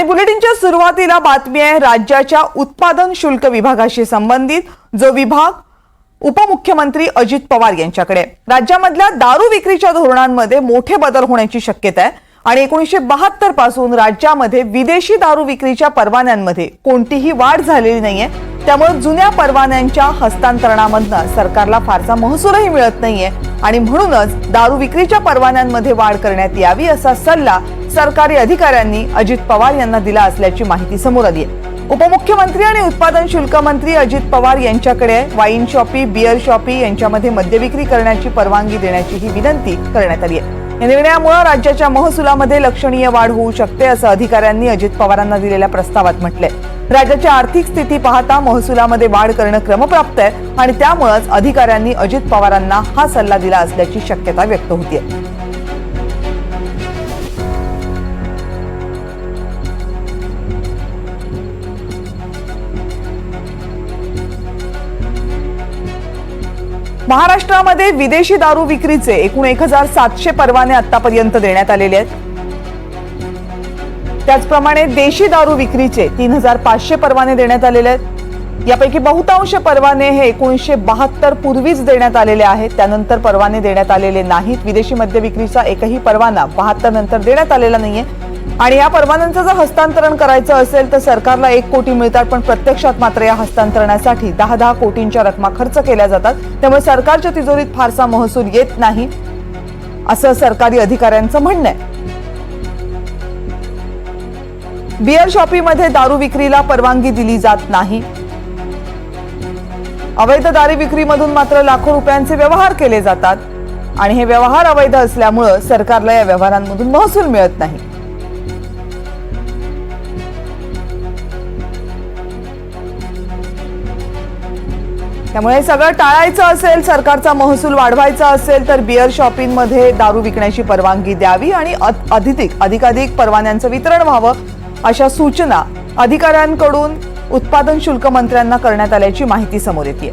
बुलेटिनच्या सुरुवातीला बातमी आहे राज्याच्या उत्पादन शुल्क विभागाशी संबंधित, जो विभाग उपमुख्यमंत्री अजित पवार यांच्याकडे। राज्यामधल्या दारू विक्रीच्या धोरणांमध्ये मोठे बदल होण्याची शक्यता आहे आणि 1972 पासून राज्यामध्ये विदेशी दारू विक्रीच्या परवान्यांमध्ये कोणतीही वाढ झालेली नाहीये। त्यामुळे जुन्या परवान्यांच्या हस्तांतरणामधून सरकारला फारसा महसूलही मिळत नाहीये आणि म्हणूनच दारू विक्रीच्या परवान्यांमध्ये वाढ करण्यात यावी असा सल्ला सरकारी अधिकाऱ्यांनी अजित पवार यांना दिला असल्याची माहिती समोर आली आहे। उपमुख्यमंत्री आणि उत्पादन शुल्क मंत्री अजित पवार यांच्याकडे वाईन शॉपी, बियर शॉपी यांच्यामध्ये मद्य विक्री करण्याची परवानगी देण्याची ही विनंती करण्यात आली आहे। या निर्णयामुळे राज्याच्या महसुलामध्ये लक्षणीय वाढ होऊ शकते असं अधिकाऱ्यांनी अजित पवारांना दिलेल्या प्रस्तावात म्हटलंय। राज्याची आर्थिक स्थिती पाहता महसुलामध्ये वाढ करणं क्रमप्राप्त आहे आणि त्यामुळेच अधिकाऱ्यांनी अजित पवारांना हा सल्ला दिला असल्याची शक्यता व्यक्त होतीये। महाराष्ट्रामध्ये विदेशी दारू विक्रीचे एकूण 1700 परवाने आतापर्यंत देण्यात आलेले आहेत। त्याचप्रमाणे देशी दारू विक्रीचे 3500 परवाने देण्यात आलेले आहेत। यापैकी बहुतांश परवाने हे 1972 पूर्वीच देण्यात आलेले आहेत, त्यानंतर परवाने देण्यात आलेले नाहीत। विदेशी मद्य विक्रीचा एकही परवाना 72 नंतर देण्यात आलेला नाहीये आणि या परवान्यांचं जर हस्तांतरण करायचं असेल तर सरकारला 1 कोटी मिळतात, पण प्रत्यक्षात मात्र या हस्तांतरणासाठी 10 कोटींच्या रकमा खर्च केल्या जातात। त्यामुळे सरकारच्या तिजोरीत फारसा महसूल येत नाही असं सरकारी अधिकाऱ्यांचं म्हणणं आहे। बियर शॉपीमध्ये दारू विक्रीला परवानगी दिली जात नाही। अवैध दारू विक्रीमधून मात्र लाखो रुपयांचे व्यवहार केले जातात आणि हे व्यवहार अवैध असल्यामुळे सरकारला या व्यवहारांमधून महसूल मिळत नाही। त्यामुळे हे सगळं टाळायचं असेल, सरकारचा महसूल वाढवायचा असेल तर बियर शॉपिंगमध्ये दारू विकण्याची परवानगी द्यावी आणि अधिकाधिक परवान्यांचं वितरण व्हावं अशा सूचना अधिकाऱ्यांकडून उत्पादन शुल्क मंत्र्यांना करण्यात आल्याची माहिती समोर येते।